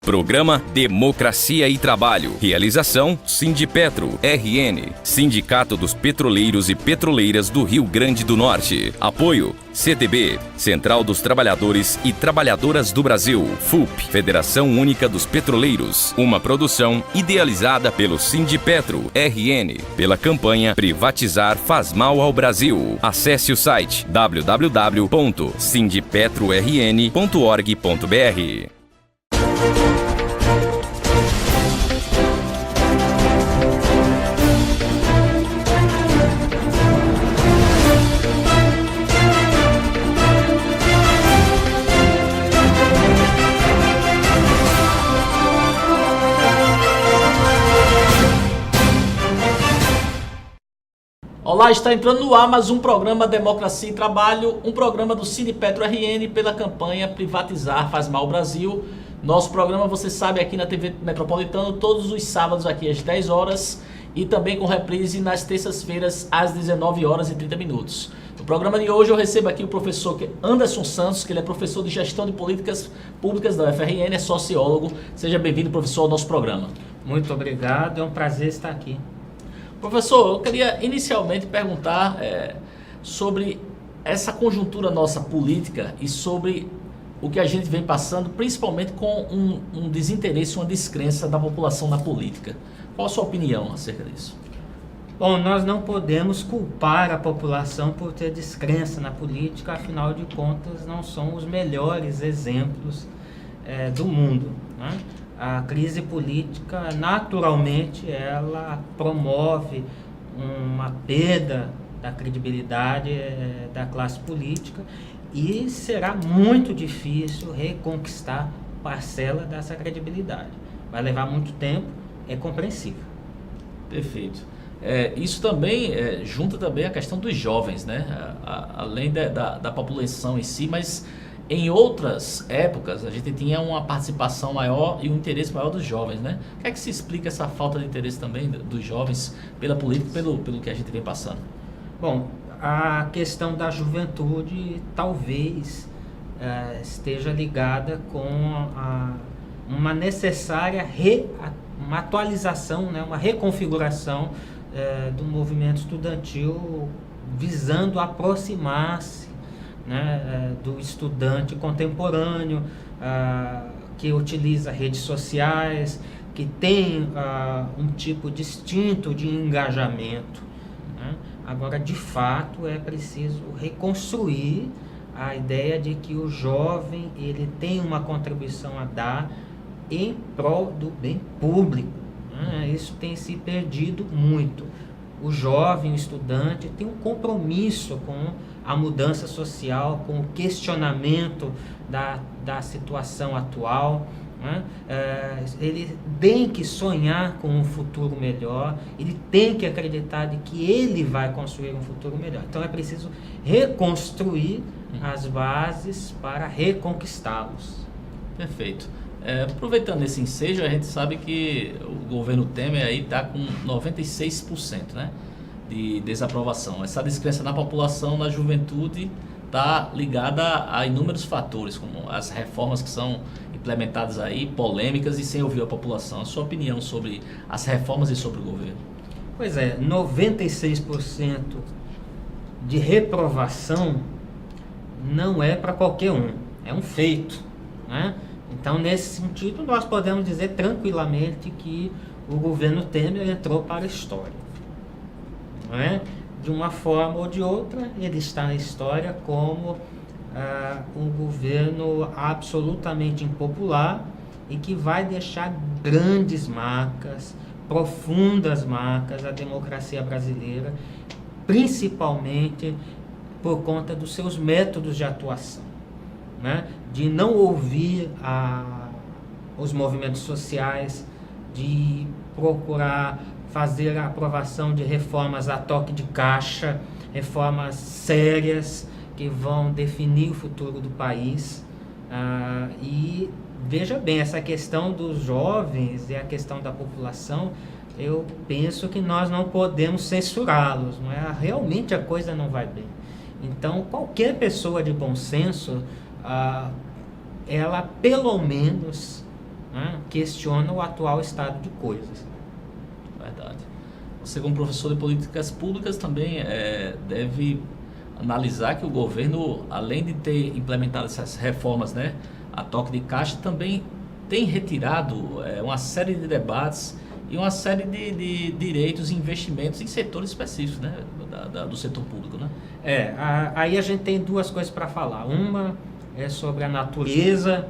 Programa Democracia e Trabalho. Realização Sindipetro, RN, Sindicato dos Petroleiros e Petroleiras do Rio Grande do Norte. Apoio CTB, Central dos Trabalhadores e Trabalhadoras do Brasil. FUP, Federação Única dos Petroleiros. Uma produção idealizada pelo Sindipetro, RN, pela campanha Privatizar faz mal ao Brasil. Acesse o site www.sindipetrorn.org.br. Olá, está entrando no ar mais um programa Democracia e Trabalho, um programa do Sindipetro RN pela campanha Privatizar faz mal ao Brasil. Nosso programa, você sabe, aqui na TV Metropolitana, todos os sábados aqui às 10 horas e também com reprise nas terças-feiras às 19 horas e 30 minutos. No programa de hoje eu recebo aqui o professor Anderson Santos, que ele é professor de Gestão de Políticas Públicas da UFRN, é sociólogo. Seja bem-vindo, professor, ao nosso programa. Muito obrigado, é um prazer estar aqui. Professor, eu queria inicialmente perguntar sobre essa conjuntura nossa política e sobre o que a gente vem passando, principalmente com um desinteresse, uma descrença da população na política. Qual a sua opinião acerca disso? Bom, nós não podemos culpar a população por ter descrença na política, afinal de contas não são os melhores exemplos do mundo, né? A crise política, naturalmente, ela promove uma perda da credibilidade da classe política e será muito difícil reconquistar parcela dessa credibilidade. Vai levar muito tempo, é compreensível. Perfeito. Isso também junta também a questão dos jovens, né? Além da população em si, mas em outras épocas a gente tinha uma participação maior e um interesse maior dos jovens, né? O que é que se explica essa falta de interesse também dos jovens pela política, pelo que a gente vem passando? Bom, a questão da juventude talvez esteja ligada com uma necessária uma atualização, né? Uma reconfiguração do movimento estudantil visando aproximar-se, né, do estudante contemporâneo, que utiliza redes sociais, que tem um tipo distinto de engajamento, né? Agora, de fato, é preciso reconstruir a ideia de que o jovem ele tem uma contribuição a dar em prol do bem público, né? Isso tem se perdido muito. O jovem, o estudante, tem um compromisso com a mudança social, com o questionamento da situação atual, né? Ele tem que sonhar com um futuro melhor, ele tem que acreditar de que ele vai construir um futuro melhor. Então é preciso reconstruir as bases para reconquistá-los. Perfeito. Aproveitando esse ensejo, a gente sabe que o governo Temer aí está com 96%, né, de desaprovação. Essa descrença na população, na juventude, está ligada a inúmeros fatores, como as reformas que são implementadas aí, polêmicas e sem ouvir a população. A sua opinião sobre as reformas e sobre o governo? Pois é, 96% de reprovação não é para qualquer um, é um feito, né? Então, nesse sentido, nós podemos dizer tranquilamente que o governo Temer entrou para a história, não é? De uma forma ou de outra, ele está na história como um governo absolutamente impopular e que vai deixar grandes marcas, profundas marcas à democracia brasileira, principalmente por conta dos seus métodos de atuação, né? De não ouvir os movimentos sociais, de procurar fazer a aprovação de reformas a toque de caixa, reformas sérias que vão definir o futuro do país. E veja bem, essa questão dos jovens e a questão da população, eu penso que nós não podemos censurá-los, não é? Realmente a coisa não vai bem. Então, qualquer pessoa de bom senso, ela pelo menos, né, questiona o atual estado de coisas. Verdade. Você, como professor de políticas públicas, também deve analisar que o governo, além de ter implementado essas reformas, né, a toque de caixa, também tem retirado uma série de debates e uma série de direitos e investimentos em setores específicos, né, do setor público, né? Aí a gente tem duas coisas para falar. Uma é sobre a natureza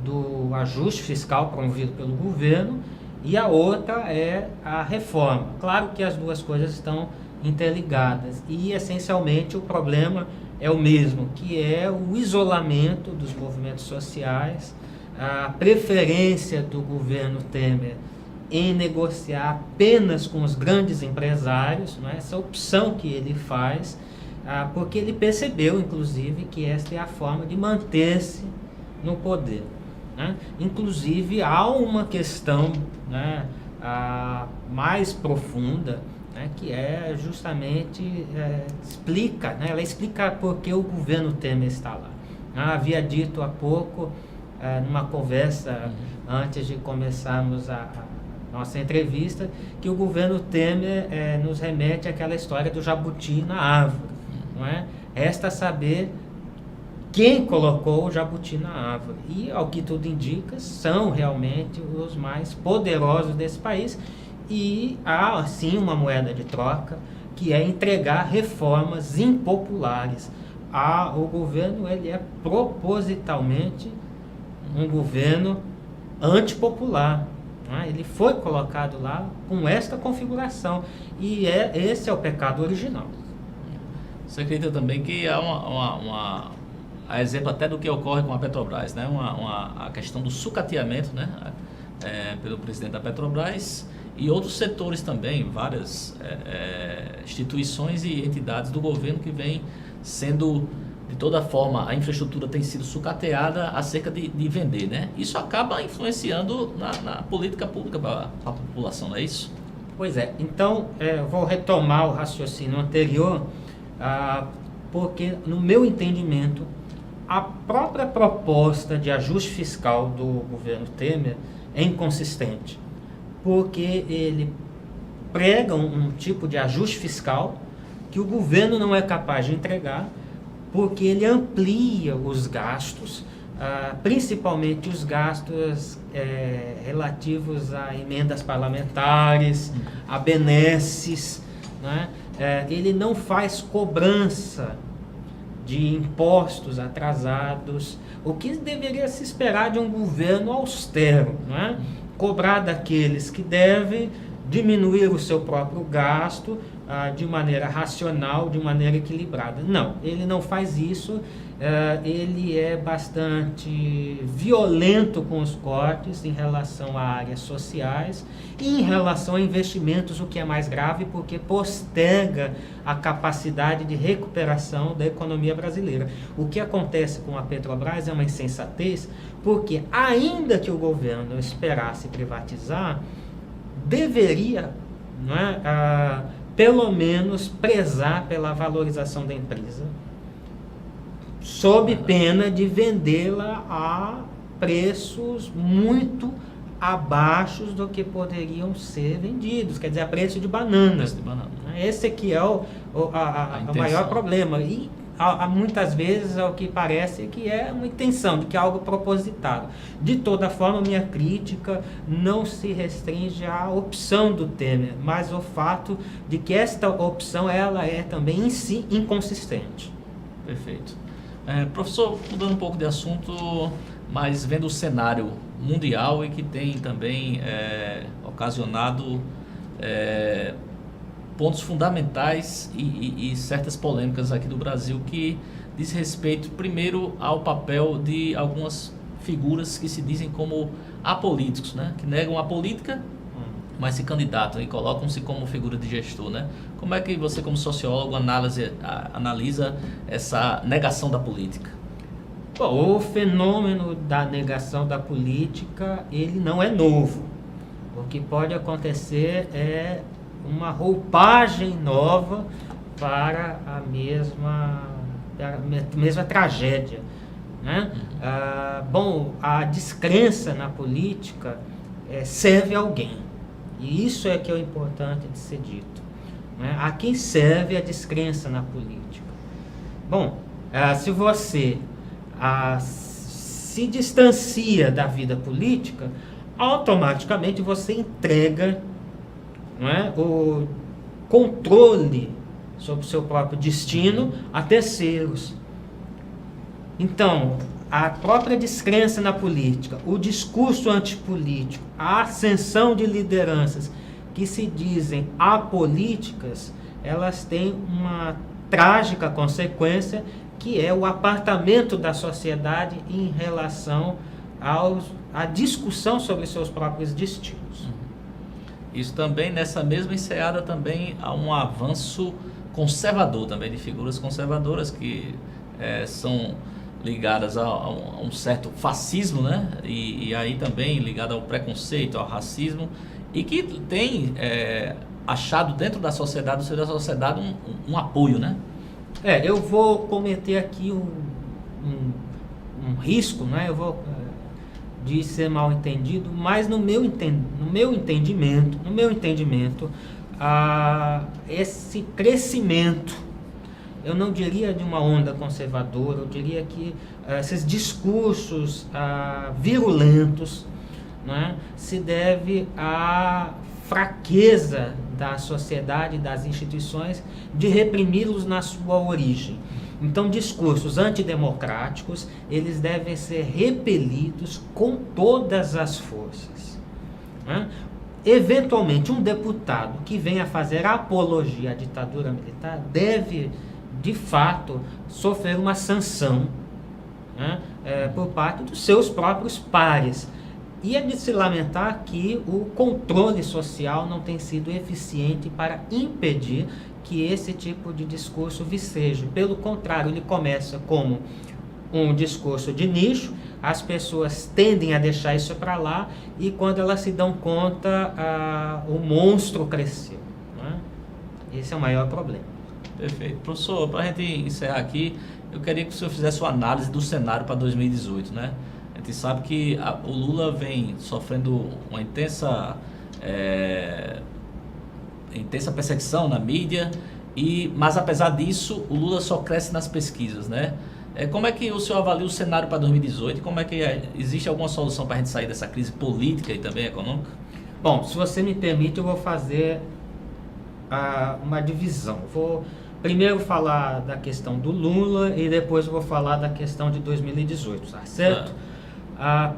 do ajuste fiscal promovido pelo governo e a outra é a reforma. Claro que as duas coisas estão interligadas e, essencialmente, o problema é o mesmo, que é o isolamento dos movimentos sociais, a preferência do governo Temer em negociar apenas com os grandes empresários, né? Essa opção que ele faz, porque ele percebeu, inclusive, que esta é a forma de manter-se no poder, né? Inclusive, há uma questão, né, mais profunda, né, que é justamente, explica, né, ela explica por que o governo Temer está lá. Havia dito há pouco, numa conversa antes de começarmos a nossa entrevista, que o governo Temer nos remete àquela história do jabuti na árvore, não é? Resta saber quem colocou o jabuti na árvore. E, ao que tudo indica, são realmente os mais poderosos desse país. E há, sim, uma moeda de troca, que é entregar reformas impopulares. O governo, ele é propositalmente um governo antipopular. Ele foi colocado lá com esta configuração. E esse é o pecado original. Você acredita também que há a exemplo até do que ocorre com a Petrobras, né? A questão do sucateamento, né? Pelo presidente da Petrobras e outros setores também, várias instituições e entidades do governo que vêm sendo, de toda forma, a infraestrutura tem sido sucateada acerca de vender, né? Isso acaba influenciando na política pública para a população, não é isso? Pois é. Então, vou retomar o raciocínio anterior, porque, no meu entendimento, a própria proposta de ajuste fiscal do governo Temer é inconsistente, porque ele prega um tipo de ajuste fiscal que o governo não é capaz de entregar, porque ele amplia os gastos, principalmente os gastos relativos a emendas parlamentares, a benesses, né? Ele não faz cobrança de impostos atrasados, o que deveria se esperar de um governo austero, né? Cobrar daqueles que devem, diminuir o seu próprio gasto de maneira racional, de maneira equilibrada. Não, ele não faz isso. Ele é bastante violento com os cortes em relação a áreas sociais e em relação a investimentos, o que é mais grave, porque posterga a capacidade de recuperação da economia brasileira. O que acontece com a Petrobras é uma insensatez, porque ainda que o governo esperasse privatizar, deveria, não é, pelo menos prezar pela valorização da empresa, sob pena de vendê-la a preços muito abaixo do que poderiam ser vendidos, quer dizer, a preço de bananas. Esse aqui é o maior problema. E muitas vezes o que parece que é uma intenção, de que é algo propositado. De toda forma, minha crítica não se restringe à opção do Temer, mas ao fato de que esta opção ela é também em si inconsistente. Perfeito. Professor, mudando um pouco de assunto, mas vendo o cenário mundial e que tem também ocasionado pontos fundamentais e certas polêmicas aqui do Brasil, que diz respeito primeiro ao papel de algumas figuras que se dizem como apolíticos, né? Que negam a política, mas se candidatam e colocam-se como figura de gestor, né? Como é que você, como sociólogo, analisa essa negação da política? Bom, o fenômeno da negação da política, ele não é novo. O que pode acontecer é uma roupagem nova para a mesma tragédia. Né? Bom, a descrença na política serve a alguém. E isso é que é o importante de ser dito. Né? A quem serve a descrença na política? Bom, se você se distancia da vida política, automaticamente você entrega, não é, o controle sobre o seu próprio destino a terceiros. Então, a própria descrença na política, o discurso antipolítico, a ascensão de lideranças que se dizem apolíticas, elas têm uma trágica consequência, que é o apartamento da sociedade em relação à discussão sobre seus próprios destinos. Isso também, nessa mesma enseada, também há um avanço conservador também, de figuras conservadoras que são ligadas a um certo fascismo, né? E aí também ligado ao preconceito, ao racismo, e que tem achado dentro da sociedade, um apoio, né? Eu vou cometer aqui um risco, né? Eu vou de ser mal entendido, mas no meu entendimento, esse crescimento, eu não diria de uma onda conservadora, eu diria que esses discursos virulentos, né, se deve à fraqueza da sociedade e das instituições de reprimi-los na sua origem. Então, discursos antidemocráticos, eles devem ser repelidos com todas as forças. Né? Eventualmente, um deputado que venha fazer apologia à ditadura militar deve, de fato, sofrer uma sanção, né, por parte dos seus próprios pares. E é de se lamentar que o controle social não tem sido eficiente para impedir que esse tipo de discurso viceje. Pelo contrário, ele começa como um discurso de nicho, as pessoas tendem a deixar isso para lá, e quando elas se dão conta, o monstro cresceu. Né? Esse é o maior problema. Perfeito. Professor, para a gente encerrar aqui, eu queria que o senhor fizesse uma análise do cenário para 2018, né? A gente sabe que o Lula vem sofrendo uma intensa perseguição na mídia, mas apesar disso, o Lula só cresce nas pesquisas, né? Como é que o senhor avalia o cenário para 2018? Como é que existe alguma solução para a gente sair dessa crise política e também econômica? Bom, se você me permite, eu vou fazer uma divisão. Vou primeiro falar da questão do Lula e depois eu vou falar da questão de 2018, tá certo?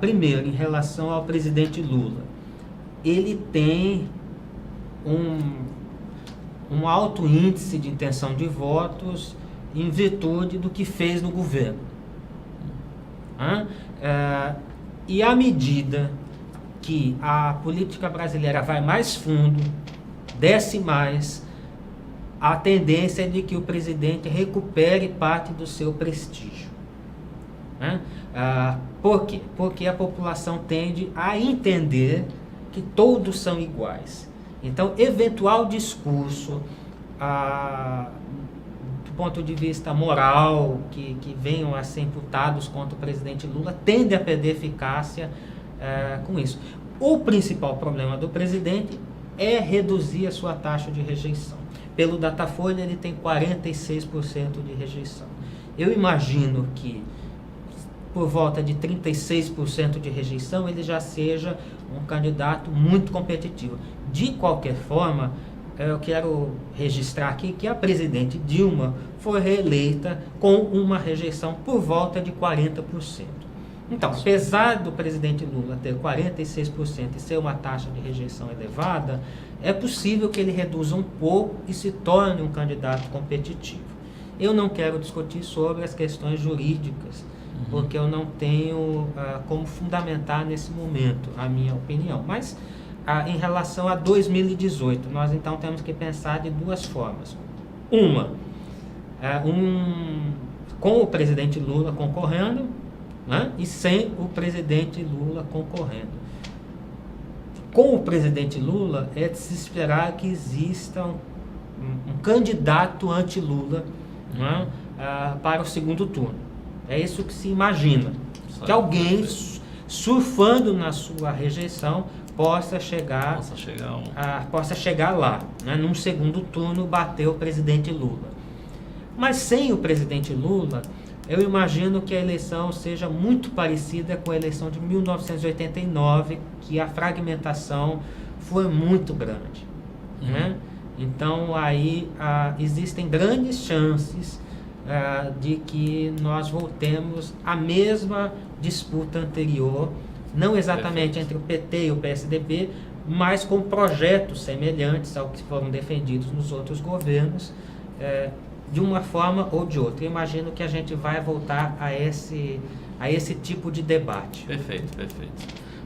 Primeiro, em relação ao presidente Lula, ele tem um alto índice de intenção de votos em virtude do que fez no governo. E à medida que a política brasileira vai mais fundo, desce mais, a tendência é de que o presidente recupere parte do seu prestígio. Por quê? Porque a população tende a entender que todos são iguais. Então, eventual discurso, do ponto de vista moral, que venham a ser imputados contra o presidente Lula, tende a perder eficácia com isso. O principal problema do presidente é reduzir a sua taxa de rejeição. Pelo Datafolha, ele tem 46% de rejeição. Eu imagino que por volta de 36% de rejeição, ele já seja um candidato muito competitivo. De qualquer forma, eu quero registrar aqui que a presidente Dilma foi reeleita com uma rejeição por volta de 40%. Então, apesar do presidente Lula ter 46% e ser uma taxa de rejeição elevada, é possível que ele reduza um pouco e se torne um candidato competitivo. Eu não quero discutir sobre as questões jurídicas, porque eu não tenho como fundamentar nesse momento a minha opinião. Mas, em relação a 2018, nós então temos que pensar de duas formas. Uma, com o presidente Lula concorrendo, né, e sem o presidente Lula concorrendo. Com o presidente Lula, é de se esperar que exista um candidato anti-Lula, né, para o segundo turno. É isso que se imagina. Que alguém surfando na sua rejeição possa chegar lá, né, num segundo turno, bater o presidente Lula. Mas sem o presidente Lula, eu imagino que a eleição seja muito parecida com a eleição de 1989, que a fragmentação foi muito grande. Né? Então aí existem grandes chances de que nós voltemos à mesma disputa anterior, não exatamente entre o PT e o PSDB, mas com projetos semelhantes ao que foram defendidos nos outros governos, de uma forma ou de outra. Eu imagino que a gente vai voltar a esse tipo de debate. Perfeito.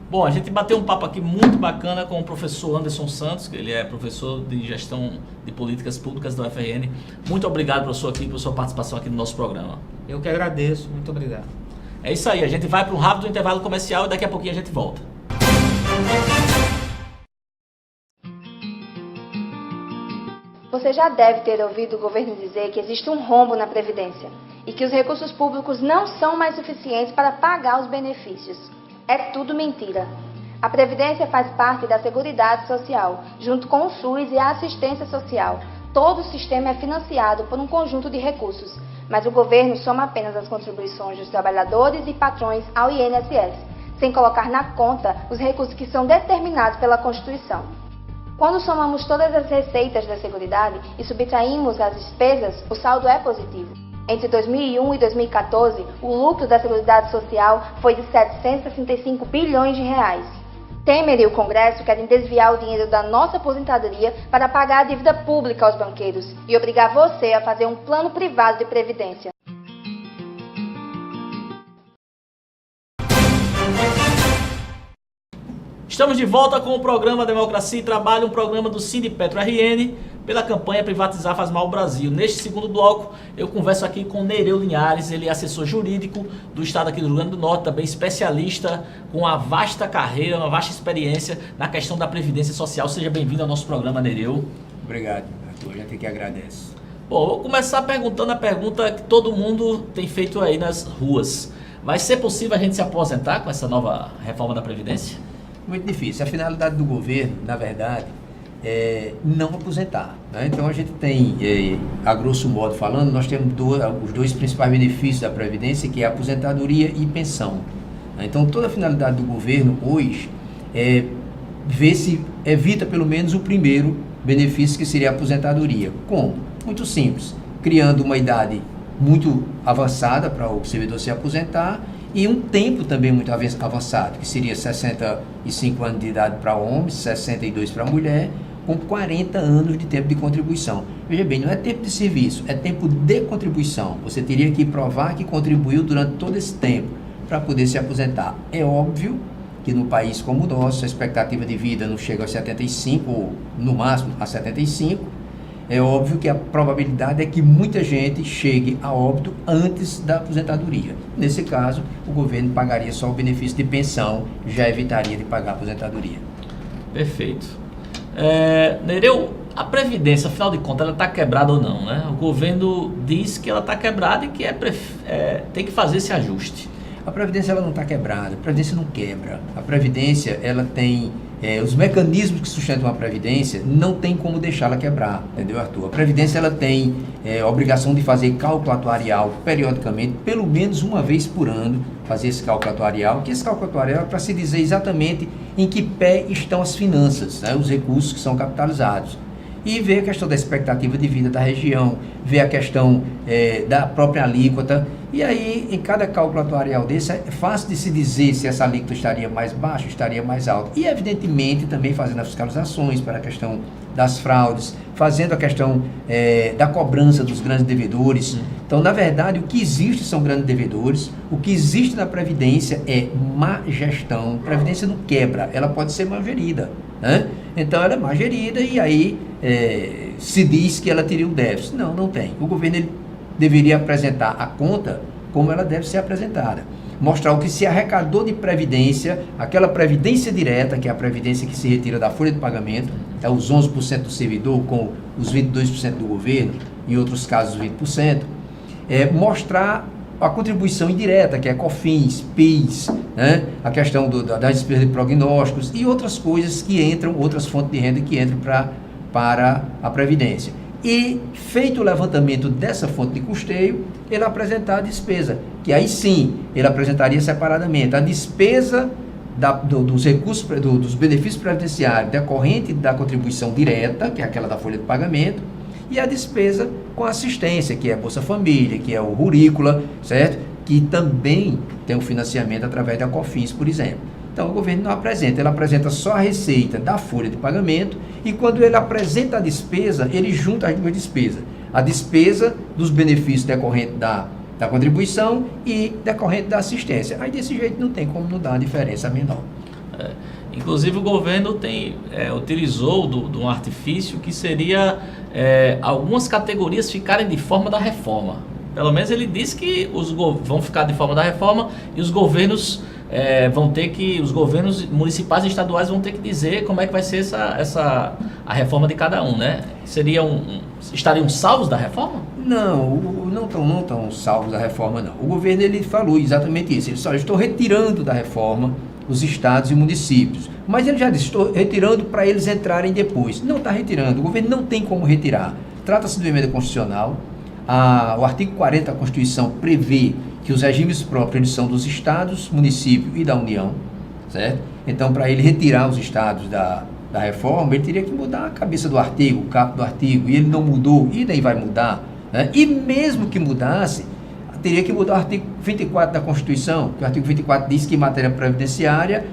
Bom, a gente bateu um papo aqui muito bacana com o professor Anderson Santos, que ele é professor de gestão de políticas públicas da UFRN. Muito obrigado, professor, por sua participação aqui no nosso programa. Eu que agradeço, muito obrigado. É isso aí, a gente vai para um rápido intervalo comercial e daqui a pouquinho a gente volta. Você já deve ter ouvido o governo dizer que existe um rombo na Previdência e que os recursos públicos não são mais suficientes para pagar os benefícios. É tudo mentira. A Previdência faz parte da Seguridade Social, junto com o SUS e a Assistência Social. Todo o sistema é financiado por um conjunto de recursos, mas o governo soma apenas as contribuições dos trabalhadores e patrões ao INSS, sem colocar na conta os recursos que são determinados pela Constituição. Quando somamos todas as receitas da Seguridade e subtraímos as despesas, o saldo é positivo. Entre 2001 e 2014, o lucro da Seguridade Social foi de 765 bilhões de reais. Temer e o Congresso querem desviar o dinheiro da nossa aposentadoria para pagar a dívida pública aos banqueiros e obrigar você a fazer um plano privado de previdência. Estamos de volta com o programa Democracia e Trabalho, um programa do Sindipetro RN, pela campanha Privatizar Faz Mal Brasil. Neste segundo bloco, eu converso aqui com Nereu Linhares, ele é assessor jurídico do estado aqui do Rio Grande do Norte, também especialista com uma vasta carreira, uma vasta experiência na questão da Previdência Social. Seja bem-vindo ao nosso programa, Nereu. Obrigado, Arthur. A gente que agradece. Bom, vou começar perguntando a pergunta que todo mundo tem feito aí nas ruas. Vai ser possível a gente se aposentar com essa nova reforma da Previdência? Muito difícil. A finalidade do governo, na verdade, é não aposentar. Né? Então a gente tem, a grosso modo falando, nós temos os dois principais benefícios da Previdência, que é a aposentadoria e pensão. Né? Então toda a finalidade do governo hoje é ver se evita pelo menos o primeiro benefício, que seria a aposentadoria. Como? Muito simples. Criando uma idade muito avançada para o servidor se aposentar, e um tempo também muito avançado, que seria 65 anos de idade para homem, 62 para mulher, com 40 anos de tempo de contribuição. Veja bem, não é tempo de serviço, é tempo de contribuição. Você teria que provar que contribuiu durante todo esse tempo para poder se aposentar. É óbvio que no país como o nosso, a expectativa de vida não chega aos 75, ou no máximo a 75, é óbvio que a probabilidade é que muita gente chegue a óbito antes da aposentadoria. Nesse caso, o governo pagaria só o benefício de pensão, já evitaria de pagar a aposentadoria. Perfeito. Nereu, a Previdência, afinal de contas, ela está quebrada ou não, né? O governo diz que ela está quebrada e que tem que fazer esse ajuste. A Previdência ela não está quebrada, a Previdência não quebra. A Previdência ela tem... os mecanismos que sustentam a Previdência não tem como deixá-la quebrar, entendeu, Arthur? A Previdência ela tem a obrigação de fazer cálculo atuarial periodicamente, pelo menos uma vez por ano, fazer esse cálculo atuarial, que esse cálculo atuarial é para se dizer exatamente em que pé estão as finanças, né, os recursos que são capitalizados. E ver a questão da expectativa de vida da região, ver a questão da própria alíquota. E aí, em cada cálculo atuarial desse, é fácil de se dizer se essa alíquota estaria mais baixa, estaria mais alta. E, evidentemente, também fazendo as fiscalizações para a questão das fraudes, fazendo a questão da cobrança dos grandes devedores. Então, na verdade, o que existe são grandes devedores, o que existe na Previdência é má gestão. A Previdência não quebra, ela pode ser mal gerida, né? Então, ela é mal gerida e aí se diz que ela teria um déficit. Não, não tem. O governo ele deveria apresentar a conta como ela deve ser apresentada. Mostrar o que se arrecadou de previdência, aquela previdência direta, que é a previdência que se retira da folha de pagamento, é os 11% do servidor com os 22% do governo, em outros casos 20%, mostrar a contribuição indireta, que é COFINS, PIS, né? A questão das despesas de prognósticos e outras coisas que entram, outras fontes de renda que entram para a Previdência. E, feito o levantamento dessa fonte de custeio, ele apresentar a despesa, que aí sim, ele apresentaria separadamente a despesa dos recursos, dos benefícios previdenciários decorrente da contribuição direta, que é aquela da folha de pagamento, e a despesa com assistência, que é a Bolsa Família, que é o Rurícola, certo? Que também tem um financiamento através da COFINS, por exemplo. Então, o governo não apresenta, ele apresenta só a receita da folha de pagamento e quando ele apresenta a despesa, ele junta as duas despesas. A despesa dos benefícios decorrentes da contribuição e decorrente da assistência. Aí, desse jeito, não tem como não dar uma diferença menor. Inclusive, o governo utilizou de um artifício que seria algumas categorias ficarem de forma da reforma. Pelo menos ele disse que vão ficar de forma da reforma e os governos os governos municipais e estaduais vão ter que dizer como é que vai ser a reforma de cada um, né? Estariam salvos da reforma? Não estão salvos da reforma, não. O governo ele falou exatamente isso. Ele só estou retirando da reforma os estados e municípios. Mas ele já disse, estou retirando para eles entrarem depois. Não está retirando, o governo não tem como retirar. Trata-se de uma emenda constitucional. O artigo 40 da Constituição prevê que os regimes próprios eles são dos estados, municípios e da União, certo? Então, para ele retirar os estados da reforma, ele teria que mudar a cabeça do artigo, o caput do artigo, e ele não mudou, e nem vai mudar, né? E mesmo que mudasse, teria que mudar o artigo 24 da Constituição, que o artigo 24 diz que em matéria previdenciária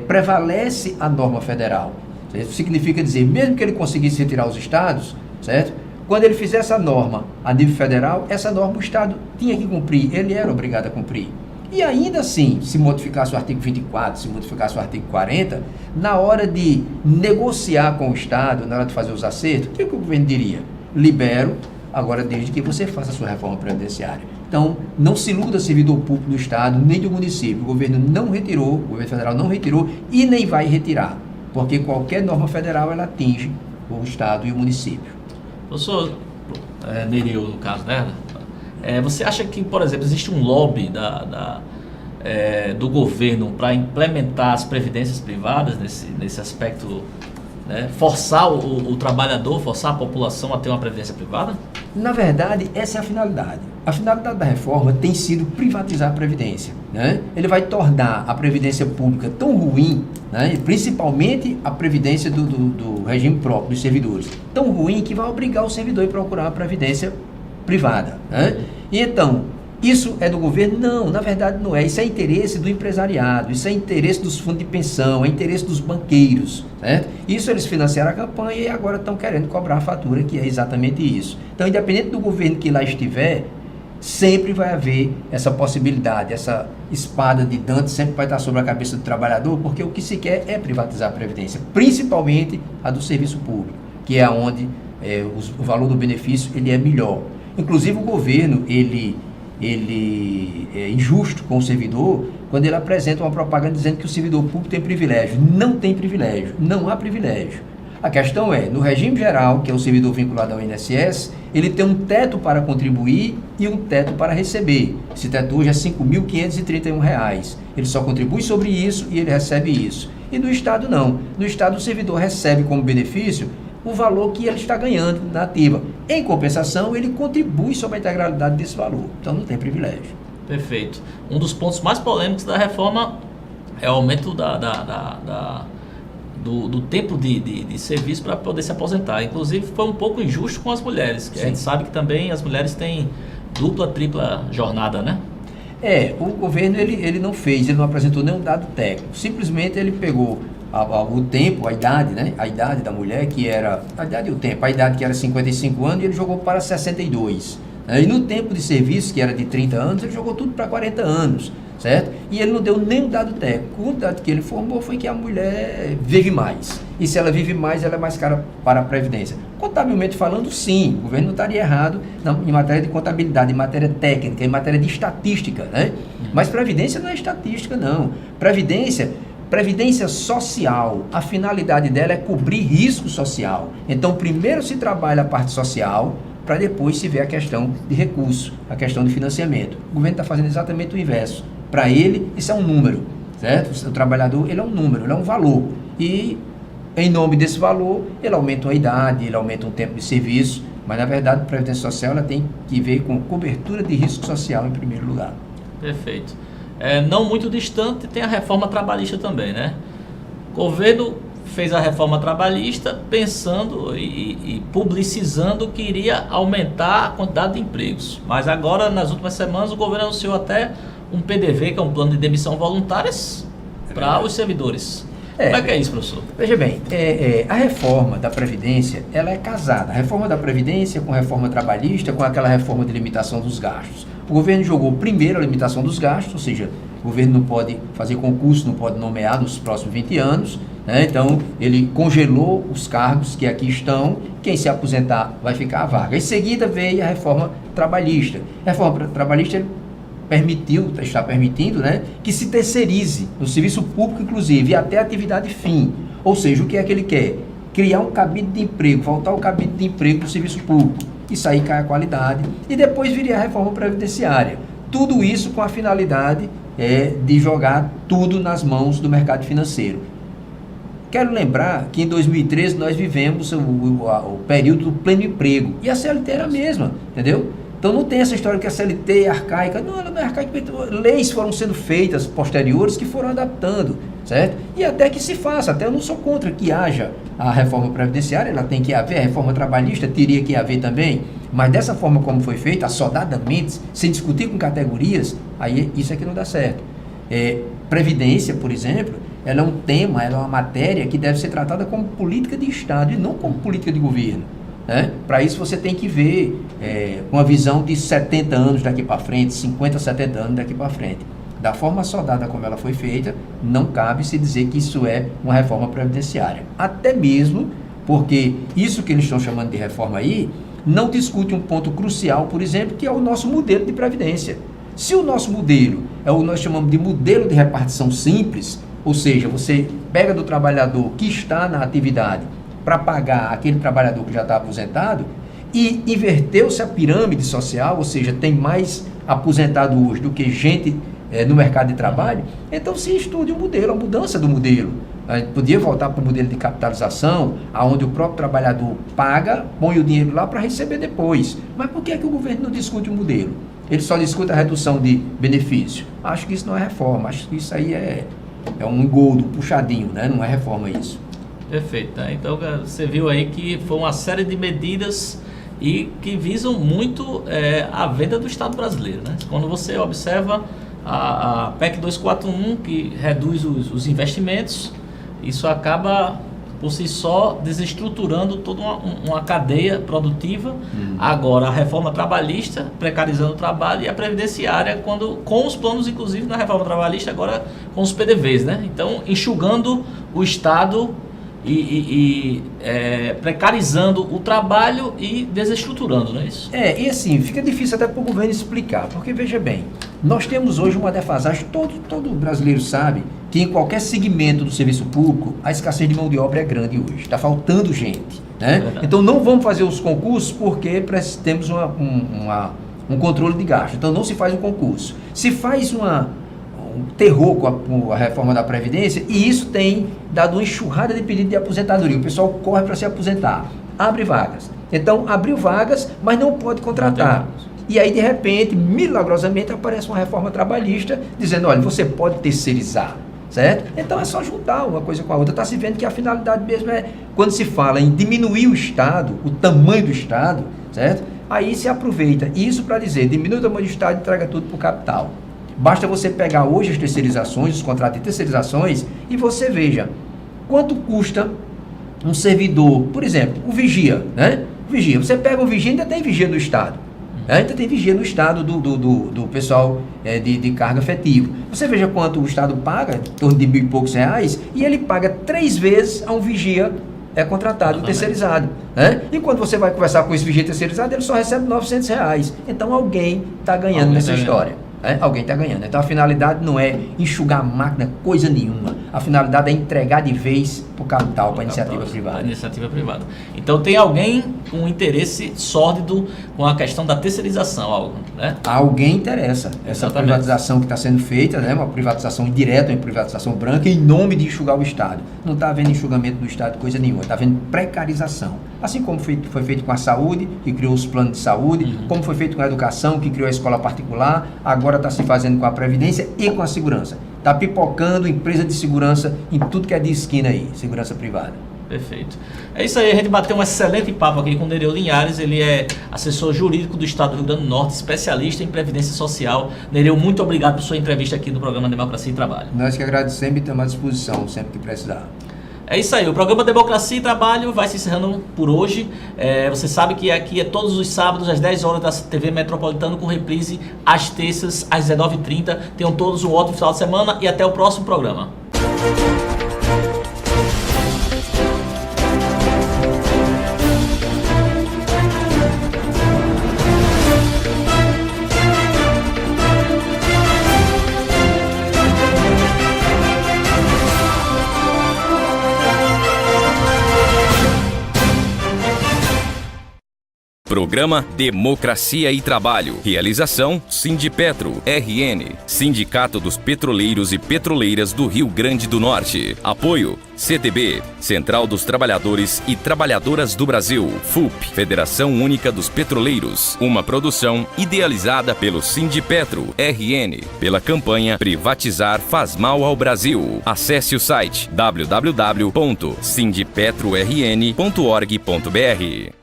prevalece a norma federal. Isso significa dizer, mesmo que ele conseguisse retirar os estados, certo? Quando ele fizesse essa norma a nível federal, essa norma o Estado tinha que cumprir, ele era obrigado a cumprir. E ainda assim, se modificasse o artigo 24, se modificasse o artigo 40, na hora de negociar com o Estado, na hora de fazer os acertos, o que o governo diria? Libero, agora desde que você faça a sua reforma previdenciária. Então, não se iluda servidor público do Estado, nem do município. O governo não retirou, o governo federal não retirou e nem vai retirar, porque qualquer norma federal, ela atinge o Estado e o município. Professor Nereu, no caso, né? Você acha que, por exemplo, existe um lobby do governo para implementar as previdências privadas nesse aspecto, né? Forçar o trabalhador, forçar a população a ter uma previdência privada? Na verdade, essa é a finalidade. A finalidade da reforma tem sido privatizar a Previdência, né? Ele vai tornar a Previdência Pública tão ruim, né? Principalmente a Previdência do regime próprio dos servidores, tão ruim que vai obrigar o servidor a procurar uma Previdência privada, né? E então, isso é do governo? Não, na verdade não é. Isso é interesse do empresariado, isso é interesse dos fundos de pensão, é interesse dos banqueiros, certo? Isso eles financiaram a campanha e agora estão querendo cobrar a fatura, que é exatamente isso. Então, independente do governo que lá estiver, sempre vai haver essa possibilidade, essa espada de Dante sempre vai estar sobre a cabeça do trabalhador, porque o que se quer é privatizar a Previdência, principalmente a do serviço público, que é onde o valor do benefício ele é melhor. Inclusive, o governo, ele é injusto com o servidor quando ele apresenta uma propaganda dizendo que o servidor público tem privilégio. Não tem privilégio, não há privilégio. A questão é, no regime geral, que é o servidor vinculado ao INSS, ele tem um teto para contribuir e um teto para receber. Esse teto hoje é R$ 5.531. Ele só contribui sobre isso e ele recebe isso. E no Estado não. No Estado o servidor recebe como benefício o valor que ele está ganhando na ativa. Em compensação, ele contribui sobre a integralidade desse valor. Então não tem privilégio. Perfeito. Um dos pontos mais polêmicos da reforma é o aumento do tempo de serviço para poder se aposentar. Inclusive, foi um pouco injusto com as mulheres, que a gente sabe que também as mulheres têm dupla, tripla jornada, né? O governo ele não apresentou nenhum dado técnico. Simplesmente ele pegou o tempo, a idade, né? A idade da mulher, que era... A idade e o tempo. A idade que era 55 anos e ele jogou para 62. E no tempo de serviço, que era de 30 anos, ele jogou tudo para 40 anos, certo? E ele não deu nenhum dado técnico. O dado que ele formou foi que a mulher vive mais. E se ela vive mais, ela é mais cara para a Previdência. Contabilmente falando, sim, o governo não estaria errado em matéria de contabilidade, em matéria técnica, em matéria de estatística, né? Mas Previdência não é estatística, não. Previdência social, a finalidade dela é cobrir risco social. Então, primeiro se trabalha a parte social, para depois se ver a questão de recurso, a questão de financiamento. O governo está fazendo exatamente o inverso. Para ele, isso é um número, certo? O trabalhador, ele é um número, ele é um valor. E, em nome desse valor, ele aumenta a idade, ele aumenta o tempo de serviço, mas, na verdade, a Previdência Social ela tem que ver com cobertura de risco social em primeiro lugar. Perfeito. Não muito distante tem a reforma trabalhista também, né? O governo fez a reforma trabalhista pensando e publicizando que iria aumentar a quantidade de empregos. Mas agora, nas últimas semanas, o governo anunciou até um PDV, que é um plano de demissão voluntárias para os servidores. Como é que é isso, professor? Veja bem, a reforma da Previdência, ela é casada. A reforma da Previdência com a reforma trabalhista, com aquela reforma de limitação dos gastos. O governo jogou primeiro a limitação dos gastos, ou seja, o governo não pode fazer concurso, não pode nomear nos próximos 20 anos, né? Então, ele congelou os cargos que aqui estão, quem se aposentar vai ficar a vaga. Em seguida veio a reforma trabalhista. A reforma trabalhista está permitindo, né, que se terceirize no serviço público, inclusive, até a atividade fim. Ou seja, o que é que ele quer? Criar um cabide de emprego, voltar o cabide de emprego do serviço público. Isso aí cai a qualidade. E depois viria a reforma previdenciária. Tudo isso com a finalidade de jogar tudo nas mãos do mercado financeiro. Quero lembrar que em 2013 nós vivemos o período do pleno emprego. E a CLT era a mesma, entendeu? Então não tem essa história que a CLT é arcaica. Não, ela não é arcaica. Leis foram sendo feitas posteriores que foram adaptando, certo? E até que se faça. Até eu não sou contra que haja a reforma previdenciária, ela tem que haver. A reforma trabalhista teria que haver também. Mas dessa forma como foi feita, assodadamente, sem discutir com categorias, aí isso é que não dá certo. Previdência, por exemplo, ela é um tema, ela é uma matéria que deve ser tratada como política de Estado e não como política de governo. Para isso você tem que ver uma visão de 70 anos daqui para frente, 50, 70 anos daqui para frente. Da forma assodada como ela foi feita, não cabe se dizer que isso é uma reforma previdenciária. Até mesmo porque isso que eles estão chamando de reforma aí, não discute um ponto crucial, por exemplo, que é o nosso modelo de previdência. Se o nosso modelo é o que nós chamamos de modelo de repartição simples, ou seja, você pega do trabalhador que está na atividade para pagar aquele trabalhador que já está aposentado, e inverteu-se a pirâmide social, ou seja, tem mais aposentado hoje do que gente no mercado de trabalho, então se estude o modelo, a mudança do modelo. A gente podia voltar para o modelo de capitalização, onde o próprio trabalhador paga, põe o dinheiro lá para receber depois. Mas por que é que o governo não discute o modelo? Ele só discute a redução de benefício. Acho que isso não é reforma, acho que isso aí é um engodo, um puxadinho, né? Não é reforma isso. Perfeito. Né? Então você viu aí que foi uma série de medidas e que visam muito a venda do Estado brasileiro. Né? Quando você observa a PEC 241, que reduz os investimentos, isso acaba por si só desestruturando toda uma cadeia produtiva. Agora a reforma trabalhista, precarizando o trabalho, e a previdenciária, com os planos, inclusive na reforma trabalhista, agora com os PDVs, né? Então enxugando o Estado e precarizando o trabalho e desestruturando, não é isso? E assim, fica difícil até para o governo explicar, porque veja bem, nós temos hoje uma defasagem, todo brasileiro sabe que em qualquer segmento do serviço público, a escassez de mão de obra é grande hoje, está faltando gente, né? Então não vamos fazer os concursos porque temos um controle de gasto, então não se faz um concurso. Se faz um terror com a reforma da Previdência, e isso tem dado uma enxurrada de pedido de aposentadoria. O pessoal corre para se aposentar, abre vagas. Então, abriu vagas, mas não pode contratar. E aí, de repente, milagrosamente, aparece uma reforma trabalhista dizendo, olha, você pode terceirizar, certo? Então, é só juntar uma coisa com a outra. Está se vendo que a finalidade mesmo quando se fala em diminuir o Estado, o tamanho do Estado, certo? Aí se aproveita isso para dizer, diminui o tamanho do Estado e traga tudo para o capital. Basta você pegar hoje as terceirizações, os contratos de terceirizações, e você veja quanto custa um servidor, por exemplo, o vigia, né? Vigia, você pega o vigia, ainda tem vigia no Estado. Ainda tem vigia no Estado do pessoal de carga efetiva. Você veja quanto o Estado paga, em torno de R$ 1.000 e poucos, e ele paga 3 vezes a um vigia contratado, terceirizado. Né? E quando você vai conversar com esse vigia terceirizado, ele só recebe R$ 900. Então alguém está ganhando nessa história. Alguém está ganhando. Então a finalidade não é enxugar a máquina, coisa nenhuma. A finalidade é entregar de vez para o capital, para a iniciativa privada. Para a iniciativa privada. Então tem alguém com interesse sórdido com a questão da terceirização, algo, né? Alguém interessa. Essa Exatamente. privatização que está sendo feita, né, uma privatização indireta, uma privatização branca, em nome de enxugar o Estado. Não está havendo enxugamento do Estado, coisa nenhuma. Está havendo precarização. Assim como foi feito com a saúde, que criou os planos de saúde, como foi feito com a educação, que criou a escola particular, agora está se fazendo com a Previdência e com a segurança. Está pipocando empresa de segurança em tudo que é de esquina aí, segurança privada. Perfeito. É isso aí, a gente bateu um excelente papo aqui com o Nereu Linhares, ele é assessor jurídico do Estado do Rio Grande do Norte, especialista em Previdência Social. Nereu, muito obrigado por sua entrevista aqui no programa Democracia e Trabalho. Nós que agradecemos e estamos à disposição, sempre que precisar. É isso aí, o programa Democracia e Trabalho vai se encerrando por hoje. Você sabe que aqui é todos os sábados às 10 horas da TV Metropolitano, com reprise às terças às 19h30. Tenham todos um ótimo final de semana e até o próximo programa. Programa Democracia e Trabalho. Realização Sindipetro, RN, Sindicato dos Petroleiros e Petroleiras do Rio Grande do Norte. Apoio CTB, Central dos Trabalhadores e Trabalhadoras do Brasil. FUP, Federação Única dos Petroleiros. Uma produção idealizada pelo Sindipetro, RN, pela campanha Privatizar faz mal ao Brasil. Acesse o site www.sindipetrorn.org.br.